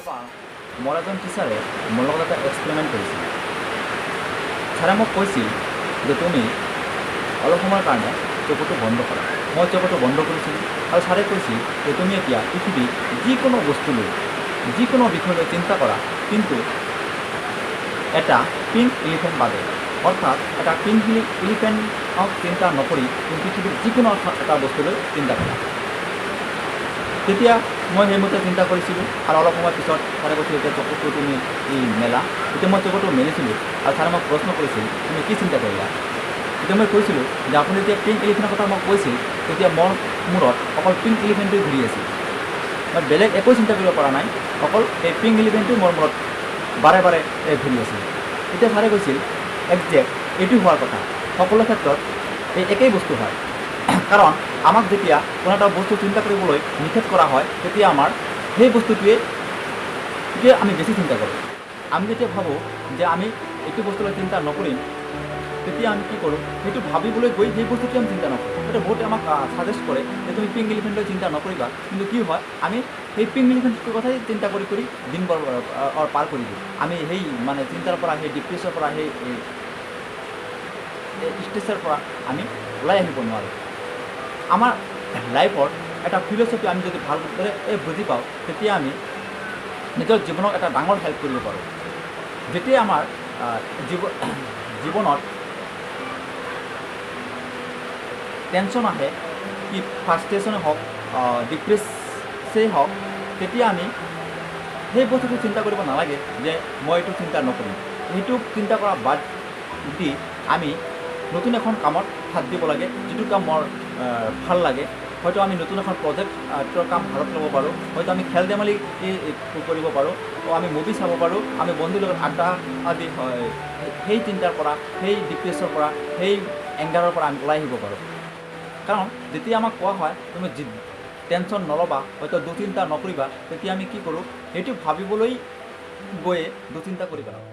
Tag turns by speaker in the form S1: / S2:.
S1: এবাৰ মোৰ এজন টিচাৰে মোৰ লগত এটা এক্সপেৰিমেণ্ট কৰিছিল। ছাৰে মোক কৈছিল যে তুমি অলপ সময়ৰ কাৰণে চকুটো বন্ধ কৰা। মই চকুটো বন্ধ কৰিছিলোঁ আৰু ছাৰে কৈছিল যে তুমি এতিয়া পৃথিৱীত যিকোনো বস্তু লৈ যিকোনো বিষয় লৈ চিন্তা কৰা, কিন্তু এটা পিংক এলিফেণ্ট বাদে, অৰ্থাৎ এটা পিংক এলিফেণ্টক চিন্তা নকৰি তুমি পৃথিৱীৰ যিকোনো এটা বস্তু লৈ চিন্তা কৰা। তেতিয়া মই সেইমতে চিন্তা কৰিছিলোঁ আৰু অলপ সময় পিছত ছাৰে কৈছিল এতিয়া চকুটো তুমি মেলা। এতিয়া মই চকুটো মেলিছিলোঁ আৰু ছাৰে মোক প্ৰশ্ন কৰিছিল তুমি কি চিন্তা কৰিলা? তেতিয়া মই কৈছিলোঁ যে আপুনি যেতিয়া পিংক এলিফেণ্টৰ কথা মোক কৈছিল তেতিয়া মোৰ মূৰত অকল পিংক এলিফেণ্টটোৱে ঘূৰি আছিল। মই বেলেগ একো চিন্তা কৰিব পৰা নাই, অকল এই পিংক এলিফেণ্টটো মোৰ মূৰত বাৰে বাৰে ঘূৰি আছিল। তেতিয়া ছাৰে কৈছিল একজেক্ট এইটো হোৱাৰ কথা, সকলো ক্ষেত্ৰত এই একেই বস্তু হয়। কাৰণ আমাক যেতিয়া কোনো এটা বস্তু চিন্তা কৰিবলৈ নিষেধ কৰা হয় তেতিয়া আমাৰ সেই বস্তুটোৱে আমি বেছি চিন্তা কৰোঁ। আমি যেতিয়া ভাবোঁ যে আমি এইটো বস্তুলৈ চিন্তা নকৰিম, তেতিয়া আমি কি কৰোঁ, সেইটো ভাবিবলৈ গৈ সেই বস্তুটোৱে আমি চিন্তা নকৰোঁ। সেইটো বহুতে আমাক ছাজেষ্ট কৰে যে তুমি পিংক এলিফেণ্টলৈ চিন্তা নকৰিবা, কিন্তু কি হয় আমি সেই পিংক এলিফেণ্টটোৰ কথাই চিন্তা কৰি কৰি দিনবোৰ পাৰ কৰি দিওঁ। আমি সেই মানে চিন্তাৰ পৰা, সেই ডিপ্ৰেছৰ পৰা, সেই ষ্ট্ৰেছৰ পৰা আমি ওলাই আহিব নোৱাৰোঁ। আমাৰ লাইফৰ এটা ফিলচফি আমি যদি ভালদৰে বুজি পাওঁ, তেতিয়া আমি নিজৰ জীৱনক এটা ডাঙৰ হেল্প কৰিব পাৰোঁ। যেতিয়া আমাৰ জীৱনত টেনশ্যন আহে, কি ফ্ৰাষ্ট্ৰেশ্যনে হওক, ডিপ্ৰেছেই হওক, তেতিয়া আমি সেই বস্তুটো চিন্তা কৰিব নালাগে যে মই এইটো চিন্তা নকৰিম। সেইটো চিন্তা কৰা বাদ দি আমি নতুন এখন কামত হাত দিব লাগে, যিটো কাম মোৰ ভাল লাগে। হয়তো আমি নতুন এখন প্ৰজেক্টৰ কাম হাতত ল'ব পাৰোঁ, হয়তো আমি খেল ধেমালি কৰিব পাৰোঁ, আমি মুভি চাব পাৰোঁ, আমি বন্ধুৰ লগত আড্ডা আদি সেই চিন্তাৰ পৰা, সেই ডিপ্ৰেছৰ পৰা, সেই এংগাৰৰ পৰা আমি ওলাই আহিব পাৰোঁ। কাৰণ যেতিয়া আমাক কোৱা হয় তুমি টেনশ্যন নল'বা, হয়তো দুচিন্তা নকৰিবা, তেতিয়া আমি কি কৰোঁ, সেইটো ভাবিবলৈ গৈয়ে দুচিন্তা কৰি পেলাওঁ।